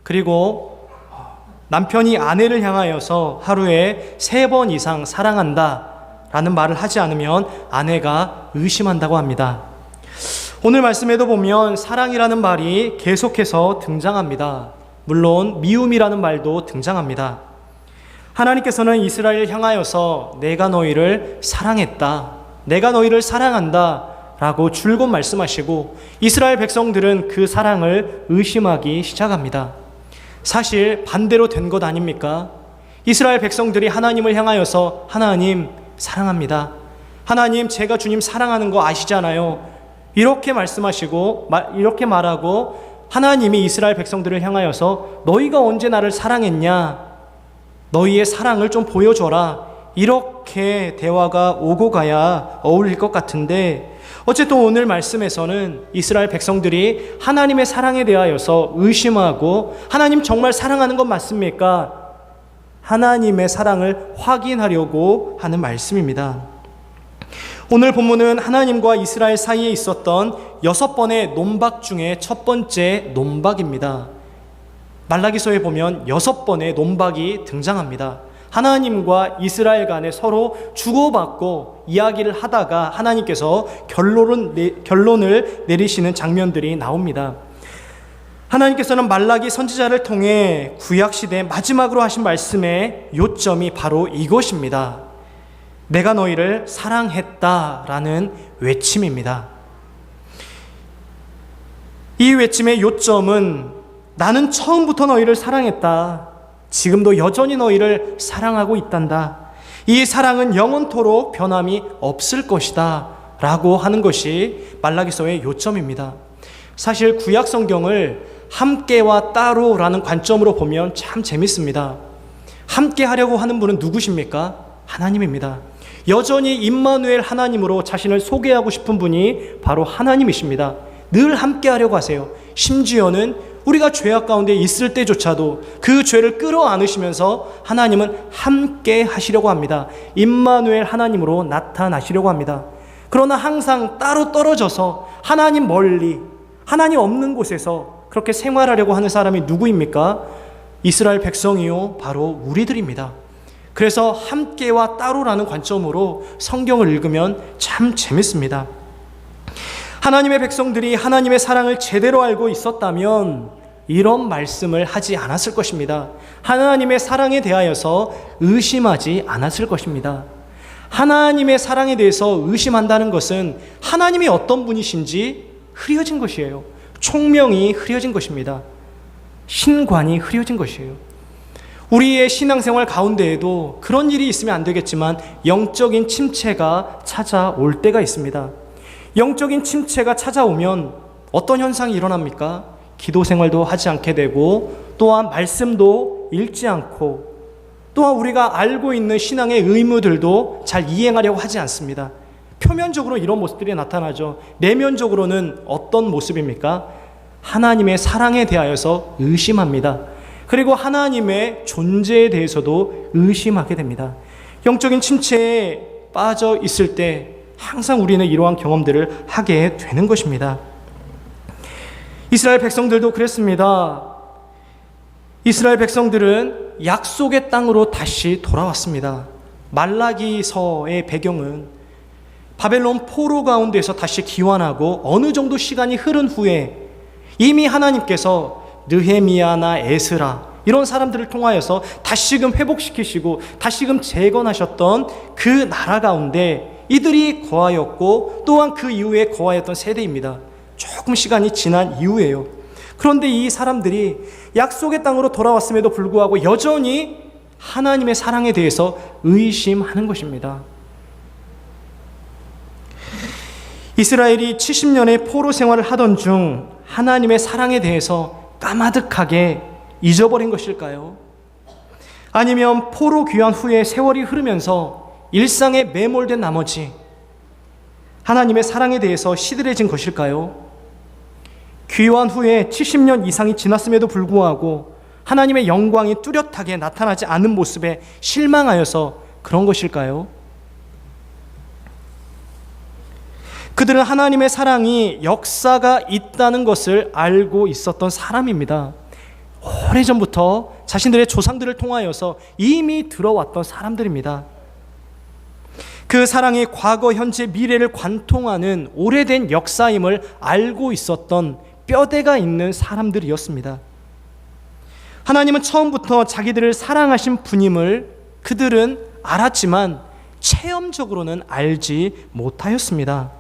그리고 남편이 아내를 향하여서 하루에 3번 이상 사랑한다 라는 말을 하지 않으면 아내가 의심한다고 합니다. 오늘 말씀에도 보면 사랑이라는 말이 계속해서 등장합니다. 물론 미움이라는 말도 등장합니다. 하나님께서는 이스라엘을 향하여서 내가 너희를 사랑했다, 내가 너희를 사랑한다 라고 줄곧 말씀하시고 이스라엘 백성들은 그 사랑을 의심하기 시작합니다. 사실 반대로 된 것 아닙니까? 이스라엘 백성들이 하나님을 향하여서 하나님 사랑합니다, 하나님 제가 주님 사랑하는 거 아시잖아요, 이렇게 말씀하시고 이렇게 말하고 하나님이 이스라엘 백성들을 향하여서 너희가 언제 나를 사랑했냐, 너희의 사랑을 좀 보여줘라, 이렇게 대화가 오고 가야 어울릴 것 같은데 어쨌든 오늘 말씀에서는 이스라엘 백성들이 하나님의 사랑에 대하여서 의심하고 하나님 정말 사랑하는 것 맞습니까? 하나님의 사랑을 확인하려고 하는 말씀입니다. 오늘 본문은 하나님과 이스라엘 사이에 있었던 6번의 논박 중에 첫 번째 논박입니다. 말라기서에 보면 6번의 논박이 등장합니다. 하나님과 이스라엘 간에 서로 주고받고 이야기를 하다가 하나님께서 결론을 내리시는 장면들이 나옵니다. 하나님께서는 말라기 선지자를 통해 구약시대 마지막으로 하신 말씀의 요점이 바로 이것입니다. 내가 너희를 사랑했다라는 외침입니다. 이 외침의 요점은 나는 처음부터 너희를 사랑했다, 지금도 여전히 너희를 사랑하고 있단다, 이 사랑은 영원토록 변함이 없을 것이다 라고 하는 것이 말라기서의 요점입니다. 사실 구약 성경을 함께와 따로라는 관점으로 보면 참 재밌습니다. 함께 하려고 하는 분은 누구십니까? 하나님입니다. 여전히 임마누엘 하나님으로 자신을 소개하고 싶은 분이 바로 하나님이십니다. 늘 함께 하려고 하세요. 심지어는 우리가 죄악 가운데 있을 때조차도 그 죄를 끌어안으시면서 하나님은 함께 하시려고 합니다. 임마누엘 하나님으로 나타나시려고 합니다. 그러나 항상 따로 떨어져서 하나님 멀리, 하나님 없는 곳에서 그렇게 생활하려고 하는 사람이 누구입니까? 이스라엘 백성이요, 바로 우리들입니다. 그래서 함께와 따로라는 관점으로 성경을 읽으면 참 재밌습니다. 하나님의 백성들이 하나님의 사랑을 제대로 알고 있었다면 이런 말씀을 하지 않았을 것입니다. 하나님의 사랑에 대하여서 의심하지 않았을 것입니다. 하나님의 사랑에 대해서 의심한다는 것은 하나님이 어떤 분이신지 흐려진 것이에요. 총명이 흐려진 것입니다. 신관이 흐려진 것이에요. 우리의 신앙생활 가운데에도 그런 일이 있으면 안 되겠지만 영적인 침체가 찾아올 때가 있습니다. 영적인 침체가 찾아오면 어떤 현상이 일어납니까? 기도 생활도 하지 않게 되고 또한 말씀도 읽지 않고 또한 우리가 알고 있는 신앙의 의무들도 잘 이행하려고 하지 않습니다. 표면적으로 이런 모습들이 나타나죠. 내면적으로는 어떤 모습입니까? 하나님의 사랑에 대하여서 의심합니다. 그리고 하나님의 존재에 대해서도 의심하게 됩니다. 영적인 침체에 빠져 있을 때 항상 우리는 이러한 경험들을 하게 되는 것입니다. 이스라엘 백성들도 그랬습니다. 이스라엘 백성들은 약속의 땅으로 다시 돌아왔습니다. 말라기서의 배경은 바벨론 포로 가운데서 다시 기환하고 어느 정도 시간이 흐른 후에 이미 하나님께서 느헤미야나 에스라 이런 사람들을 통하여서 다시금 회복시키시고 다시금 재건하셨던 그 나라 가운데 이들이 거하였고 또한 그 이후에 거하였던 세대입니다. 조금 시간이 지난 이후에요. 그런데 이 사람들이 약속의 땅으로 돌아왔음에도 불구하고 여전히 하나님의 사랑에 대해서 의심하는 것입니다. 이스라엘이 70년의 포로 생활을 하던 중 하나님의 사랑에 대해서 까마득하게 잊어버린 것일까요? 아니면 포로 귀환 후에 세월이 흐르면서 일상에 매몰된 나머지 하나님의 사랑에 대해서 시들해진 것일까요? 귀환 후에 70년 이상이 지났음에도 불구하고 하나님의 영광이 뚜렷하게 나타나지 않은 모습에 실망하여서 그런 것일까요? 그들은 하나님의 사랑이 역사가 있다는 것을 알고 있었던 사람입니다. 오래전부터 자신들의 조상들을 통하여서 이미 들어왔던 사람들입니다. 그 사랑이 과거, 현재, 미래를 관통하는 오래된 역사임을 알고 있었던 뼈대가 있는 사람들이었습니다. 하나님은 처음부터 자기들을 사랑하신 분임을 그들은 알았지만 체험적으로는 알지 못하였습니다.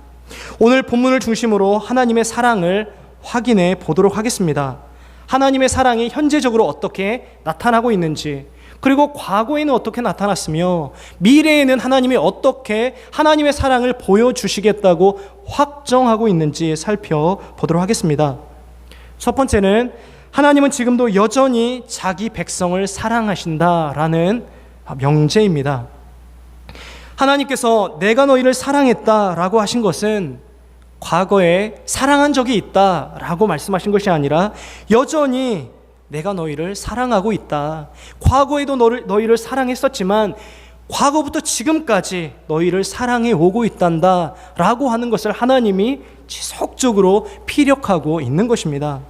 오늘 본문을 중심으로 하나님의 사랑을 확인해 보도록 하겠습니다. 하나님의 사랑이 현재적으로 어떻게 나타나고 있는지, 그리고 과거에는 어떻게 나타났으며 미래에는 하나님이 어떻게 하나님의 사랑을 보여주시겠다고 확정하고 있는지 살펴보도록 하겠습니다. 첫 번째는 하나님은 지금도 여전히 자기 백성을 사랑하신다라는 명제입니다. 하나님께서 내가 너희를 사랑했다라고 하신 것은 과거에 사랑한 적이 있다라고 말씀하신 것이 아니라 여전히 내가 너희를 사랑하고 있다. 과거에도 너희를 사랑했었지만 과거부터 지금까지 너희를 사랑해 오고 있단다 라고 하는 것을 하나님이 지속적으로 피력하고 있는 것입니다.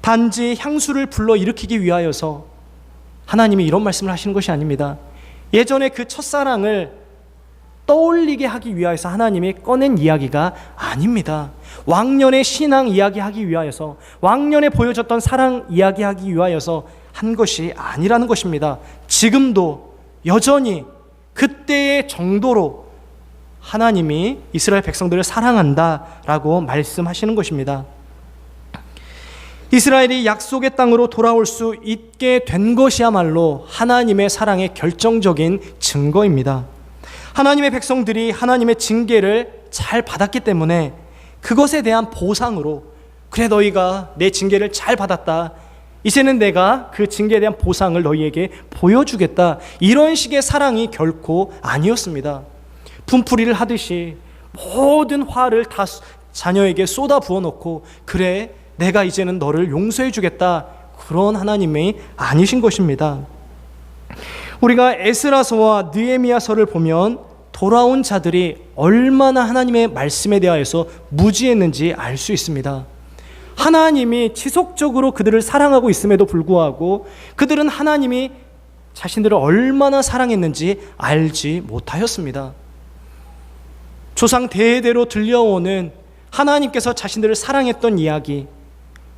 단지 향수를 불러일으키기 위하여서 하나님이 이런 말씀을 하시는 것이 아닙니다. 예전에 그 첫사랑을 떠올리게 하기 위하여서 하나님이 꺼낸 이야기가 아닙니다. 왕년의 신앙 이야기하기 위하여서, 왕년에 보여줬던 사랑 이야기하기 위하여서 한 것이 아니라는 것입니다. 지금도 여전히 그때의 정도로 하나님이 이스라엘 백성들을 사랑한다라고 말씀하시는 것입니다. 이스라엘이 약속의 땅으로 돌아올 수 있게 된 것이야말로 하나님의 사랑의 결정적인 증거입니다. 하나님의 백성들이 하나님의 징계를 잘 받았기 때문에 그것에 대한 보상으로, 그래 너희가 내 징계를 잘 받았다, 이제는 내가 그 징계에 대한 보상을 너희에게 보여주겠다, 이런 식의 사랑이 결코 아니었습니다. 분풀이를 하듯이 모든 화를 다 자녀에게 쏟아 부어놓고 그래 내가 이제는 너를 용서해 주겠다, 그런 하나님이 아니신 것입니다. 우리가 에스라서와 느헤미야서를 보면 돌아온 자들이 얼마나 하나님의 말씀에 대하여서 무지했는지 알 수 있습니다. 하나님이 지속적으로 그들을 사랑하고 있음에도 불구하고 그들은 하나님이 자신들을 얼마나 사랑했는지 알지 못하였습니다. 조상 대대로 들려오는 하나님께서 자신들을 사랑했던 이야기,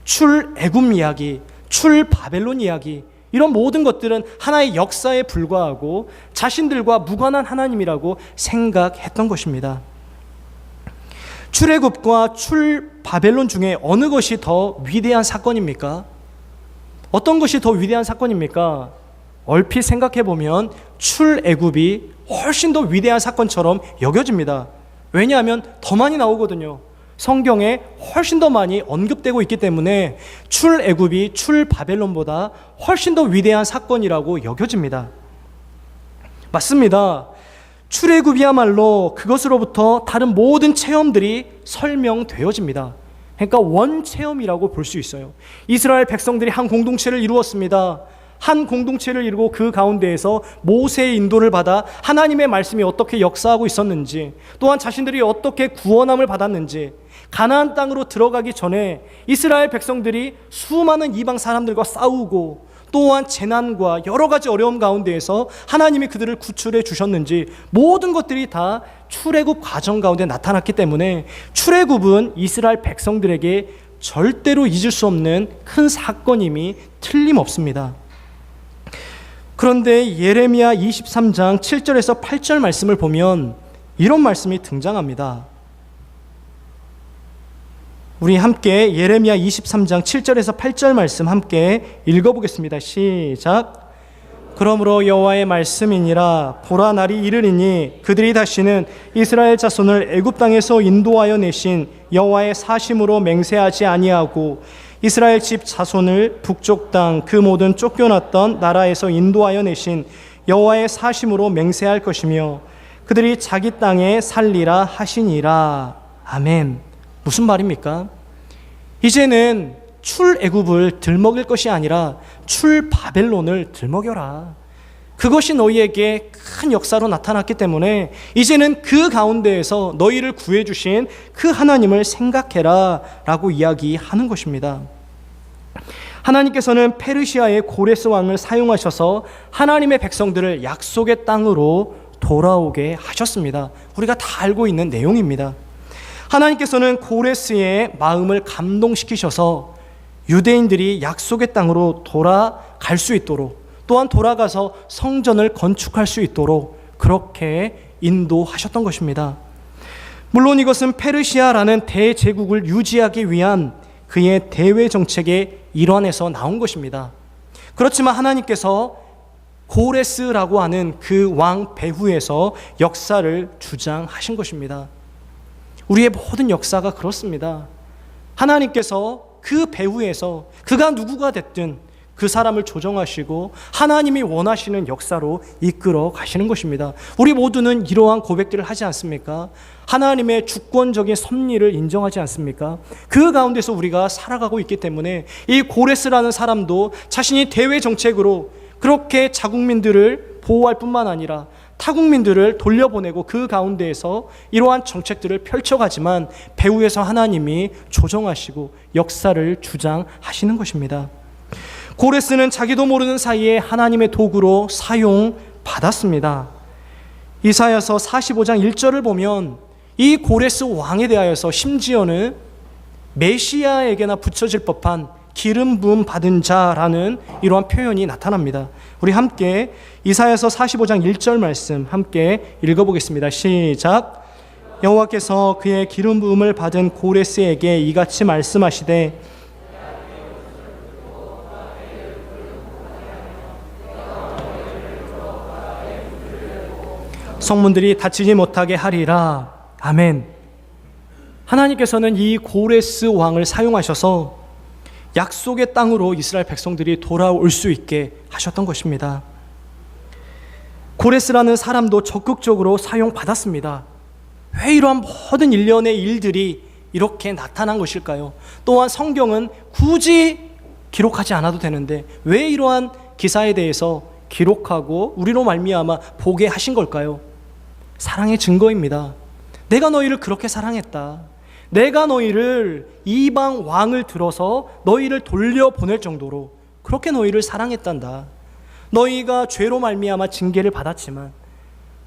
출애굽 이야기, 출바벨론 이야기, 이런 모든 것들은 하나의 역사에 불과하고 자신들과 무관한 하나님이라고 생각했던 것입니다. 출애굽과 출바벨론 중에 어느 것이 더 위대한 사건입니까? 어떤 것이 더 위대한 사건입니까? 얼핏 생각해보면 출애굽이 훨씬 더 위대한 사건처럼 여겨집니다. 왜냐하면 더 많이 나오거든요. 성경에 훨씬 더 많이 언급되고 있기 때문에 출애굽이 출바벨론보다 훨씬 더 위대한 사건이라고 여겨집니다. 맞습니다. 출애굽이야말로 그것으로부터 다른 모든 체험들이 설명되어집니다. 그러니까 원체험이라고 볼 수 있어요. 이스라엘 백성들이 한 공동체를 이루었습니다. 한 공동체를 이루고 그 가운데에서 모세의 인도를 받아 하나님의 말씀이 어떻게 역사하고 있었는지, 또한 자신들이 어떻게 구원함을 받았는지, 가나안 땅으로 들어가기 전에 이스라엘 백성들이 수많은 이방 사람들과 싸우고 또한 재난과 여러 가지 어려움 가운데에서 하나님이 그들을 구출해 주셨는지, 모든 것들이 다 출애굽 과정 가운데 나타났기 때문에 출애굽은 이스라엘 백성들에게 절대로 잊을 수 없는 큰 사건임이 틀림없습니다. 그런데 예레미야 23장 7절에서 8절 말씀을 보면 이런 말씀이 등장합니다. 우리 함께 예레미야 23장 7절에서 8절 말씀 함께 읽어보겠습니다. 시작. 그러므로 여호와의 말씀이니라. 보라, 날이 이르리니 그들이 다시는 이스라엘 자손을 애굽 땅에서 인도하여 내신 여호와의 사심으로 맹세하지 아니하고 이스라엘 집 자손을 북쪽 땅 그 모든 쫓겨났던 나라에서 인도하여 내신 여호와의 사심으로 맹세할 것이며 그들이 자기 땅에 살리라 하시니라. 아멘. 무슨 말입니까? 이제는 출애굽을 들먹일 것이 아니라 출바벨론을 들먹여라. 그것이 너희에게 큰 역사로 나타났기 때문에 이제는 그 가운데에서 너희를 구해주신 그 하나님을 생각해라 라고 이야기하는 것입니다. 하나님께서는 페르시아의 고레스 왕을 사용하셔서 하나님의 백성들을 약속의 땅으로 돌아오게 하셨습니다. 우리가 다 알고 있는 내용입니다. 하나님께서는 고레스의 마음을 감동시키셔서 유대인들이 약속의 땅으로 돌아갈 수 있도록, 또한 돌아가서 성전을 건축할 수 있도록 그렇게 인도하셨던 것입니다. 물론 이것은 페르시아라는 대제국을 유지하기 위한 그의 대외 정책의 일환에서 나온 것입니다. 그렇지만 하나님께서 고레스라고 하는 그 왕 배후에서 역사를 주장하신 것입니다. 우리의 모든 역사가 그렇습니다. 하나님께서 그 배후에서 그가 누구가 됐든 그 사람을 조정하시고 하나님이 원하시는 역사로 이끌어 가시는 것입니다. 우리 모두는 이러한 고백들을 하지 않습니까? 하나님의 주권적인 섭리를 인정하지 않습니까? 그 가운데서 우리가 살아가고 있기 때문에 이 고레스라는 사람도 자신이 대외 정책으로 그렇게 자국민들을 보호할 뿐만 아니라 타국민들을 돌려보내고 그 가운데에서 이러한 정책들을 펼쳐가지만 배후에서 하나님이 조정하시고 역사를 주장하시는 것입니다. 고레스는 자기도 모르는 사이에 하나님의 도구로 사용받았습니다. 이사야서 45장 1절을 보면 이 고레스 왕에 대하여서 심지어는 메시아에게나 붙여질 법한 기름 부음 받은 자라는 이러한 표현이 나타납니다. 우리 함께 이사야서 45장 1절 말씀 함께 읽어보겠습니다. 시작. 여호와께서 그의 기름 부음을 받은 고레스에게 이같이 말씀하시되 성문들이 닫히지 못하게 하리라. 아멘. 하나님께서는 이 고레스 왕을 사용하셔서 약속의 땅으로 이스라엘 백성들이 돌아올 수 있게 하셨던 것입니다. 고레스라는 사람도 적극적으로 사용받았습니다. 왜 이러한 모든 일련의 일들이 이렇게 나타난 것일까요? 또한 성경은 굳이 기록하지 않아도 되는데 왜 이러한 기사에 대해서 기록하고 우리로 말미암아 보게 하신 걸까요? 사랑의 증거입니다. 내가 너희를 그렇게 사랑했다. 내가 너희를 이방 왕을 들어서 너희를 돌려보낼 정도로 그렇게 너희를 사랑했단다. 너희가 죄로 말미암아 징계를 받았지만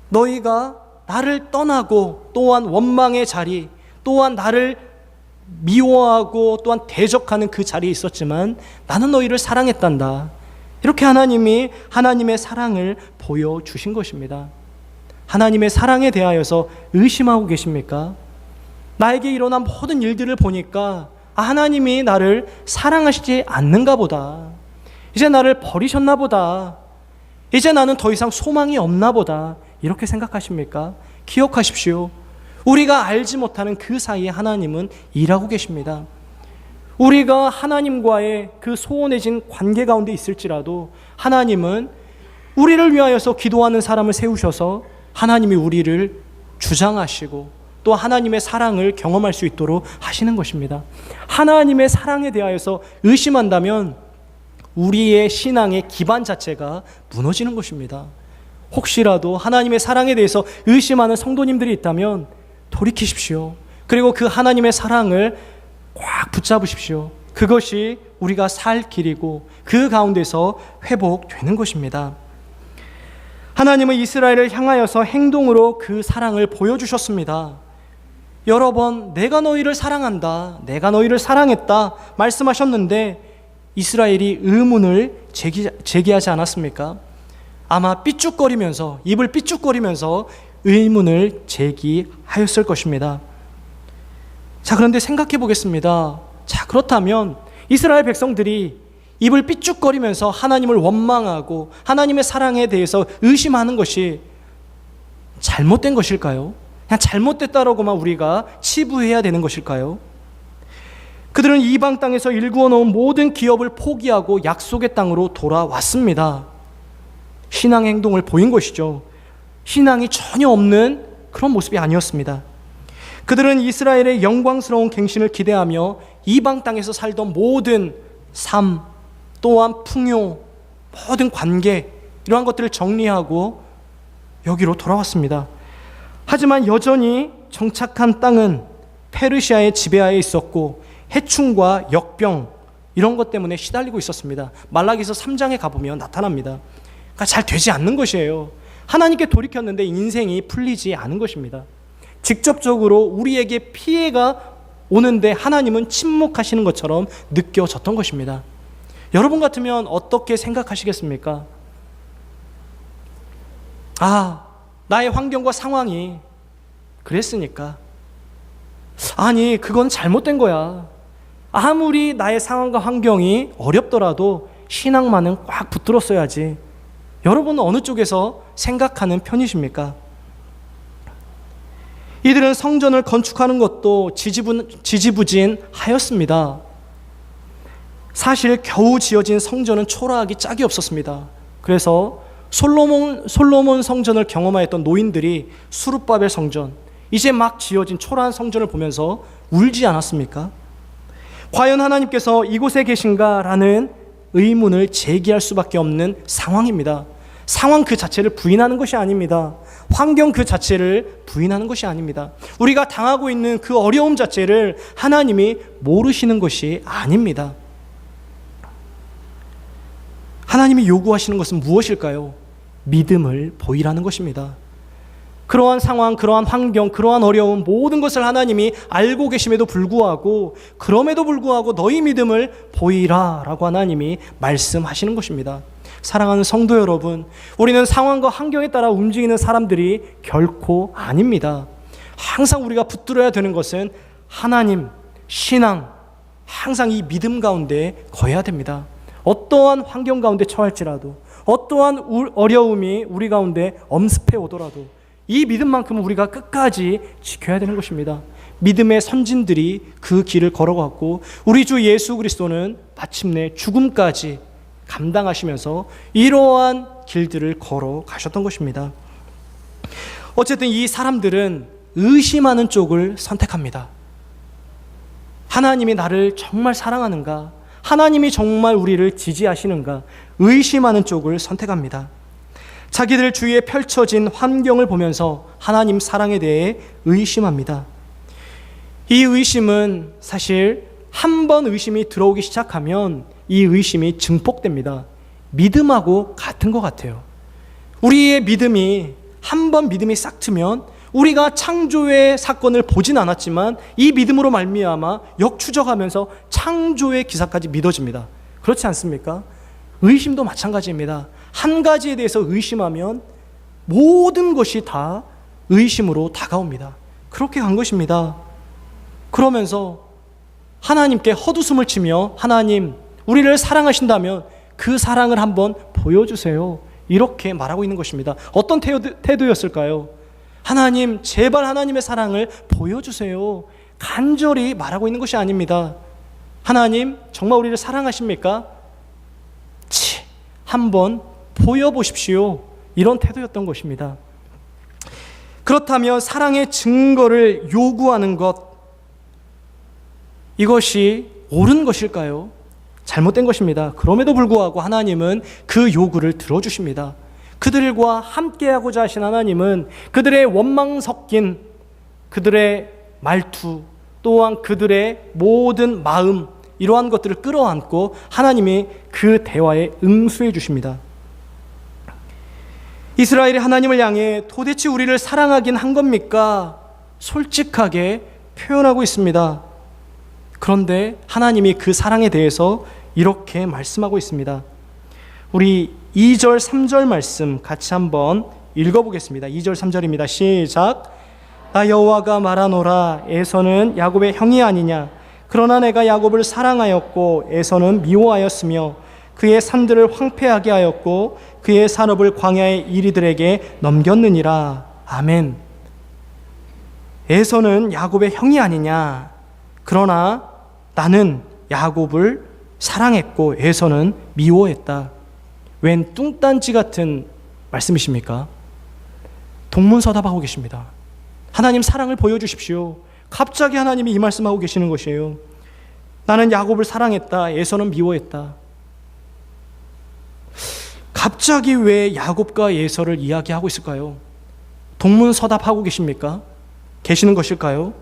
너희가 나를 떠나고 또한 원망의 자리, 또한 나를 미워하고 또한 대적하는 그 자리에 있었지만 나는 너희를 사랑했단다. 이렇게 하나님이 하나님의 사랑을 보여주신 것입니다. 하나님의 사랑에 대하여서 의심하고 계십니까? 나에게 일어난 모든 일들을 보니까 하나님이 나를 사랑하시지 않는가 보다. 이제 나를 버리셨나 보다. 이제 나는 더 이상 소망이 없나 보다. 이렇게 생각하십니까? 기억하십시오. 우리가 알지 못하는 그 사이에 하나님은 일하고 계십니다. 우리가 하나님과의 그 소원해진 관계 가운데 있을지라도 하나님은 우리를 위하여서 기도하는 사람을 세우셔서 하나님이 우리를 주장하시고 또 하나님의 사랑을 경험할 수 있도록 하시는 것입니다. 하나님의 사랑에 대하여서 의심한다면 우리의 신앙의 기반 자체가 무너지는 것입니다. 혹시라도 하나님의 사랑에 대해서 의심하는 성도님들이 있다면 돌이키십시오. 그리고 그 하나님의 사랑을 꽉 붙잡으십시오. 그것이 우리가 살 길이고 그 가운데서 회복되는 것입니다. 하나님은 이스라엘을 향하여서 행동으로 그 사랑을 보여주셨습니다. 여러 번 내가 너희를 사랑한다, 내가 너희를 사랑했다 말씀하셨는데 이스라엘이 의문을 제기하지 않았습니까? 아마 삐죽거리면서, 입을 삐죽거리면서 의문을 제기하였을 것입니다. 자, 그런데 생각해 보겠습니다. 자, 그렇다면 이스라엘 백성들이 입을 삐죽거리면서 하나님을 원망하고 하나님의 사랑에 대해서 의심하는 것이 잘못된 것일까요? 그냥 잘못됐다라고만 우리가 치부해야 되는 것일까요? 그들은 이방 땅에서 일구어 놓은 모든 기업을 포기하고 약속의 땅으로 돌아왔습니다. 신앙의 행동을 보인 것이죠. 신앙이 전혀 없는 그런 모습이 아니었습니다. 그들은 이스라엘의 영광스러운 갱신을 기대하며 이방 땅에서 살던 모든 삶, 또한 풍요, 모든 관계, 이러한 것들을 정리하고 여기로 돌아왔습니다. 하지만 여전히 정착한 땅은 페르시아의 지배하에 있었고 해충과 역병 이런 것 때문에 시달리고 있었습니다. 말라기서 3장에 가보면 나타납니다. 그러니까 잘 되지 않는 것이에요. 하나님께 돌이켰는데 인생이 풀리지 않은 것입니다. 직접적으로 우리에게 피해가 오는데 하나님은 침묵하시는 것처럼 느껴졌던 것입니다. 여러분 같으면 어떻게 생각하시겠습니까? 나의 환경과 상황이 그랬으니까. 아니, 그건 잘못된 거야. 아무리 나의 상황과 환경이 어렵더라도 신앙만은 꽉 붙들었어야지. 여러분은 어느 쪽에서 생각하는 편이십니까? 이들은 성전을 건축하는 것도 지지부진하였습니다. 사실 겨우 지어진 성전은 초라하기 짝이 없었습니다. 그래서 솔로몬 성전을 경험하였던 노인들이 수룹바벨 성전, 이제 막 지어진 초라한 성전을 보면서 울지 않았습니까? 과연 하나님께서 이곳에 계신가라는 의문을 제기할 수밖에 없는 상황입니다. 상황 그 자체를 부인하는 것이 아닙니다. 환경 그 자체를 부인하는 것이 아닙니다. 우리가 당하고 있는 그 어려움 자체를 하나님이 모르시는 것이 아닙니다. 하나님이 요구하시는 것은 무엇일까요? 믿음을 보이라는 것입니다. 그러한 상황, 그러한 환경, 그러한 어려움 모든 것을 하나님이 알고 계심에도 불구하고 그럼에도 불구하고 너희 믿음을 보이라 라고 하나님이 말씀하시는 것입니다. 사랑하는 성도 여러분, 우리는 상황과 환경에 따라 움직이는 사람들이 결코 아닙니다. 항상 우리가 붙들어야 되는 것은 하나님, 신앙, 항상 이 믿음 가운데 거해야 됩니다. 어떠한 환경 가운데 처할지라도, 어떠한 어려움이 우리 가운데 엄습해 오더라도 이 믿음만큼은 우리가 끝까지 지켜야 되는 것입니다. 믿음의 선진들이 그 길을 걸어갔고 우리 주 예수 그리스도는 마침내 죽음까지 감당하시면서 이러한 길들을 걸어가셨던 것입니다. 어쨌든 이 사람들은 의심하는 쪽을 선택합니다. 하나님이 나를 정말 사랑하는가? 하나님이 정말 우리를 지지하시는가? 의심하는 쪽을 선택합니다. 자기들 주위에 펼쳐진 환경을 보면서 하나님 사랑에 대해 의심합니다. 이 의심은 사실 한 번 의심이 들어오기 시작하면 이 의심이 증폭됩니다. 믿음하고 같은 것 같아요. 우리의 믿음이 한 번 믿음이 싹 트면 우리가 창조의 사건을 보진 않았지만 이 믿음으로 말미암아 역추적하면서 창조의 기사까지 믿어집니다. 그렇지 않습니까? 의심도 마찬가지입니다. 한 가지에 대해서 의심하면 모든 것이 다 의심으로 다가옵니다. 그렇게 간 것입니다. 그러면서 하나님께 헛웃음을 치며 하나님, 우리를 사랑하신다면 그 사랑을 한번 보여주세요. 이렇게 말하고 있는 것입니다. 어떤 태도였을까요? 하나님, 제발 하나님의 사랑을 보여주세요. 간절히 말하고 있는 것이 아닙니다. 하나님, 정말 우리를 사랑하십니까? 한번 보여보십시오. 이런 태도였던 것입니다. 그렇다면 사랑의 증거를 요구하는 것, 이것이 옳은 것일까요? 잘못된 것입니다. 그럼에도 불구하고 하나님은 그 요구를 들어주십니다. 그들과 함께하고자 하신 하나님은 그들의 원망 섞인 그들의 말투, 또한 그들의 모든 마음, 이러한 것들을 끌어안고 하나님이 그 대화에 응수해 주십니다. 이스라엘이 하나님을 향해 도대체 우리를 사랑하긴 한 겁니까? 솔직하게 표현하고 있습니다. 그런데 하나님이 그 사랑에 대해서 이렇게 말씀하고 있습니다. 우리 2절, 3절 말씀 같이 한번 읽어보겠습니다. 2절, 3절입니다. 시작. 나 여호와가 말하노라. 에서는 야곱의 형이 아니냐. 그러나 내가 야곱을 사랑하였고 에서는 미워하였으며 그의 산들을 황폐하게 하였고 그의 산업을 광야의 이리들에게 넘겼느니라. 아멘. 에서는 야곱의 형이 아니냐. 그러나 나는 야곱을 사랑했고 에서는 미워했다. 웬 뚱딴지 같은 말씀이십니까? 동문서답하고 계십니다. 하나님 사랑을 보여주십시오. 갑자기 하나님이 이 말씀하고 계시는 것이에요. 나는 야곱을 사랑했다. 에서는 미워했다. 갑자기 왜 야곱과 에서를 이야기하고 있을까요? 동문서답하고 계십니까? 계시는 것일까요?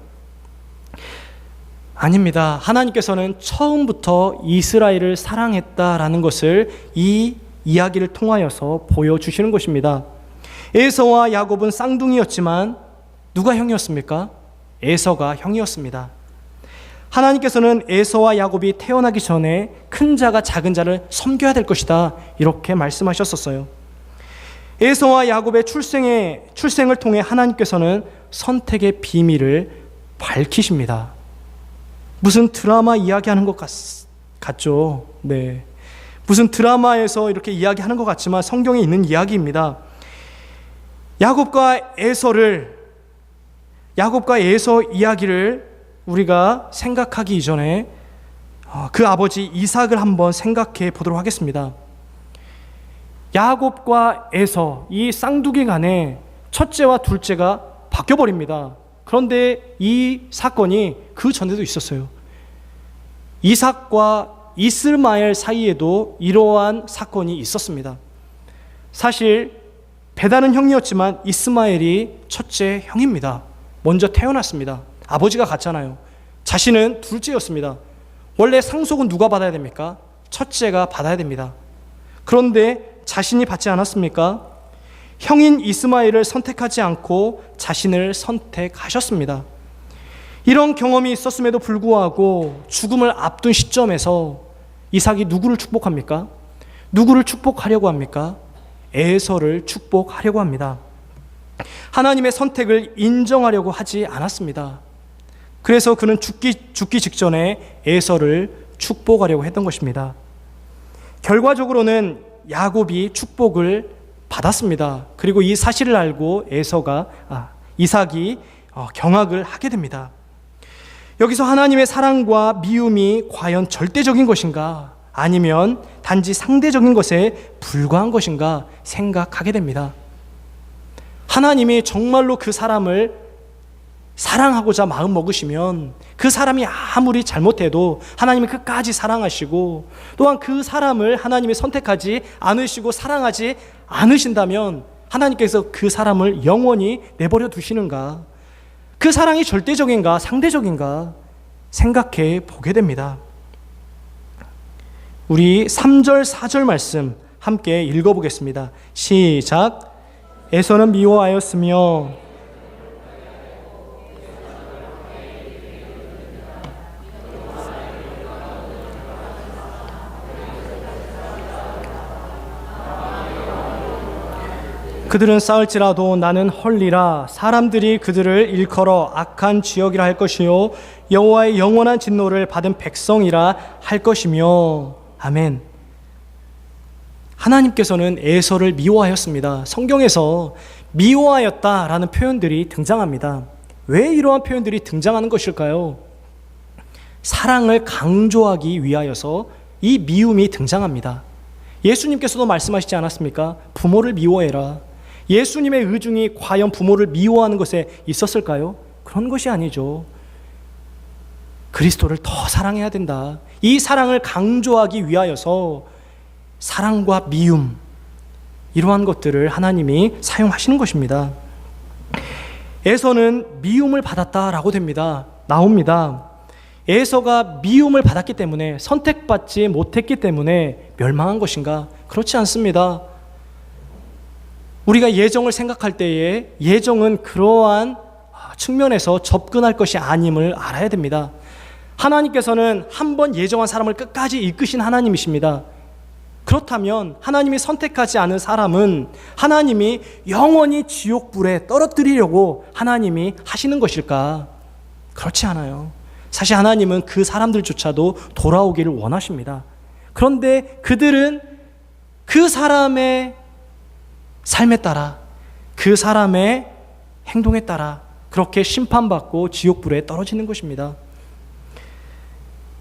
아닙니다. 하나님께서는 처음부터 이스라엘을 사랑했다라는 것을 이 이야기를 통하여서 보여주시는 것입니다. 에서와 야곱은 쌍둥이였지만 누가 형이었습니까? 에서가 형이었습니다. 하나님께서는 에서와 야곱이 태어나기 전에 큰 자가 작은 자를 섬겨야 될 것이다, 이렇게 말씀하셨었어요. 에서와 야곱의 출생을 통해 하나님께서는 선택의 비밀을 밝히십니다. 무슨 드라마 이야기하는 것 같죠? 네. 무슨 드라마에서 이렇게 이야기하는 것 같지만 성경에 있는 이야기입니다. 야곱과 에서 이야기를 우리가 생각하기 이전에 그 아버지 이삭을 한번 생각해 보도록 하겠습니다. 야곱과 에서, 이 쌍둥이 간에 첫째와 둘째가 바뀌어버립니다. 그런데 이 사건이 그 전에도 있었어요. 이삭과 이스마엘 사이에도 이러한 사건이 있었습니다. 사실 베다는 형이었지만 이스마엘이 첫째 형입니다. 먼저 태어났습니다. 아버지가 같잖아요. 자신은 둘째였습니다. 원래 상속은 누가 받아야 됩니까? 첫째가 받아야 됩니다. 그런데 자신이 받지 않았습니까? 형인 이스마엘을 선택하지 않고 자신을 선택하셨습니다. 이런 경험이 있었음에도 불구하고 죽음을 앞둔 시점에서 이삭이 누구를 축복합니까? 누구를 축복하려고 합니까? 에서를 축복하려고 합니다. 하나님의 선택을 인정하려고 하지 않았습니다. 그래서 그는 죽기 직전에 에서를 축복하려고 했던 것입니다. 결과적으로는 야곱이 축복을 받았습니다. 그리고 이 사실을 알고 이삭이 경악을 하게 됩니다. 여기서 하나님의 사랑과 미움이 과연 절대적인 것인가, 아니면 단지 상대적인 것에 불과한 것인가 생각하게 됩니다. 하나님이 정말로 그 사람을 사랑하고자 마음 먹으시면 그 사람이 아무리 잘못해도 하나님이 끝까지 사랑하시고, 또한 그 사람을 하나님이 선택하지 않으시고 사랑하지 않으신다면 하나님께서 그 사람을 영원히 내버려 두시는가, 그 사랑이 절대적인가 상대적인가 생각해 보게 됩니다. 우리 3절 4절 말씀 함께 읽어보겠습니다. 시작. 에서는 미워하였으며 그들은 싸울지라도 나는 헐리라. 사람들이 그들을 일컬어 악한 지역이라 할 것이요 여호와의 영원한 진노를 받은 백성이라 할 것이며. 아멘. 하나님께서는 에서를 미워하였습니다. 성경에서 미워하였다라는 표현들이 등장합니다. 왜 이러한 표현들이 등장하는 것일까요? 사랑을 강조하기 위하여서 이 미움이 등장합니다. 예수님께서도 말씀하시지 않았습니까? 부모를 미워해라. 예수님의 의중이 과연 부모를 미워하는 것에 있었을까요? 그런 것이 아니죠. 그리스도를 더 사랑해야 된다. 이 사랑을 강조하기 위하여서 사랑과 미움, 이러한 것들을 하나님이 사용하시는 것입니다. 에서는 미움을 받았다라고 나옵니다. 에서가 미움을 받았기 때문에, 선택받지 못했기 때문에 멸망한 것인가? 그렇지 않습니다. 우리가 예정을 생각할 때에 예정은 그러한 측면에서 접근할 것이 아님을 알아야 됩니다. 하나님께서는 한 번 예정한 사람을 끝까지 이끄신 하나님이십니다. 그렇다면 하나님이 선택하지 않은 사람은 하나님이 영원히 지옥불에 떨어뜨리려고 하나님이 하시는 것일까? 그렇지 않아요. 사실 하나님은 그 사람들조차도 돌아오기를 원하십니다. 그런데 그들은 그 사람의 삶에 따라, 그 사람의 행동에 따라 그렇게 심판받고 지옥불에 떨어지는 것입니다.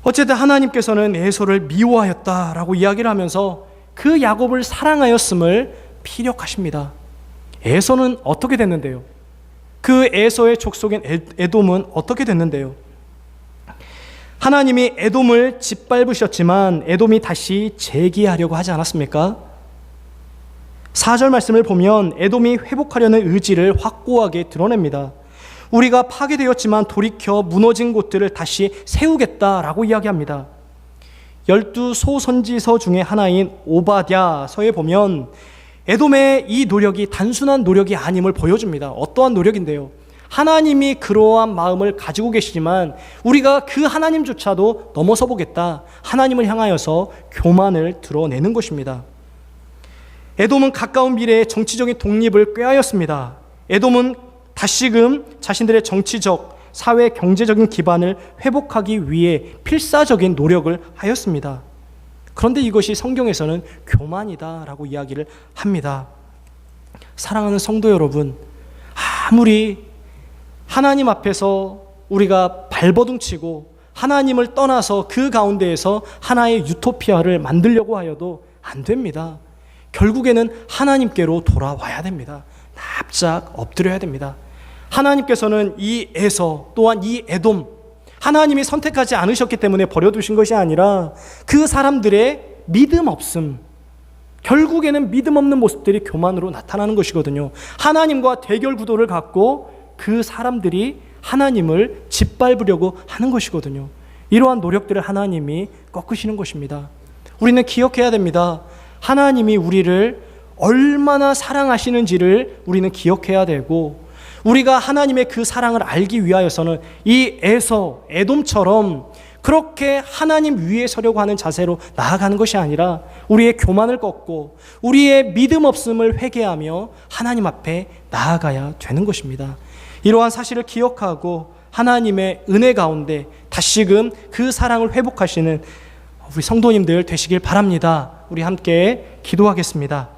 어쨌든 하나님께서는 에서를 미워하였다라고 이야기를 하면서 그 야곱을 사랑하였음을 피력하십니다. 에서는 어떻게 됐는데요? 그 에서의 족속인 에돔은 어떻게 됐는데요? 하나님이 에돔을 짓밟으셨지만 에돔이 다시 재기하려고 하지 않았습니까? 4절 말씀을 보면 에돔이 회복하려는 의지를 확고하게 드러냅니다. 우리가 파괴되었지만 돌이켜 무너진 곳들을 다시 세우겠다라고 이야기합니다. 12소선지서 중에 하나인 오바댜서에 보면 에돔의 이 노력이 단순한 노력이 아님을 보여줍니다. 어떠한 노력인데요? 하나님이 그러한 마음을 가지고 계시지만 우리가 그 하나님조차도 넘어서 보겠다. 하나님을 향하여서 교만을 드러내는 것입니다. 에돔은 가까운 미래에 정치적인 독립을 꾀하였습니다. 에돔은 다시금 자신들의 정치적, 사회, 경제적인 기반을 회복하기 위해 필사적인 노력을 하였습니다. 그런데 이것이 성경에서는 교만이다라고 이야기를 합니다. 사랑하는 성도 여러분, 아무리 하나님 앞에서 우리가 발버둥치고 하나님을 떠나서 그 가운데에서 하나의 유토피아를 만들려고 하여도 안 됩니다. 결국에는 하나님께로 돌아와야 됩니다. 납작 엎드려야 됩니다. 하나님께서는 이 에서 또한 이 에돔, 하나님이 선택하지 않으셨기 때문에 버려두신 것이 아니라 그 사람들의 믿음 없음, 결국에는 믿음 없는 모습들이 교만으로 나타나는 것이거든요. 하나님과 대결 구도를 갖고 그 사람들이 하나님을 짓밟으려고 하는 것이거든요. 이러한 노력들을 하나님이 꺾으시는 것입니다. 우리는 기억해야 됩니다. 하나님이 우리를 얼마나 사랑하시는지를 우리는 기억해야 되고, 우리가 하나님의 그 사랑을 알기 위하여서는 이 에돔처럼 그렇게 하나님 위에 서려고 하는 자세로 나아가는 것이 아니라 우리의 교만을 꺾고 우리의 믿음 없음을 회개하며 하나님 앞에 나아가야 되는 것입니다. 이러한 사실을 기억하고 하나님의 은혜 가운데 다시금 그 사랑을 회복하시는 우리 성도님들 되시길 바랍니다. 우리 함께 기도하겠습니다.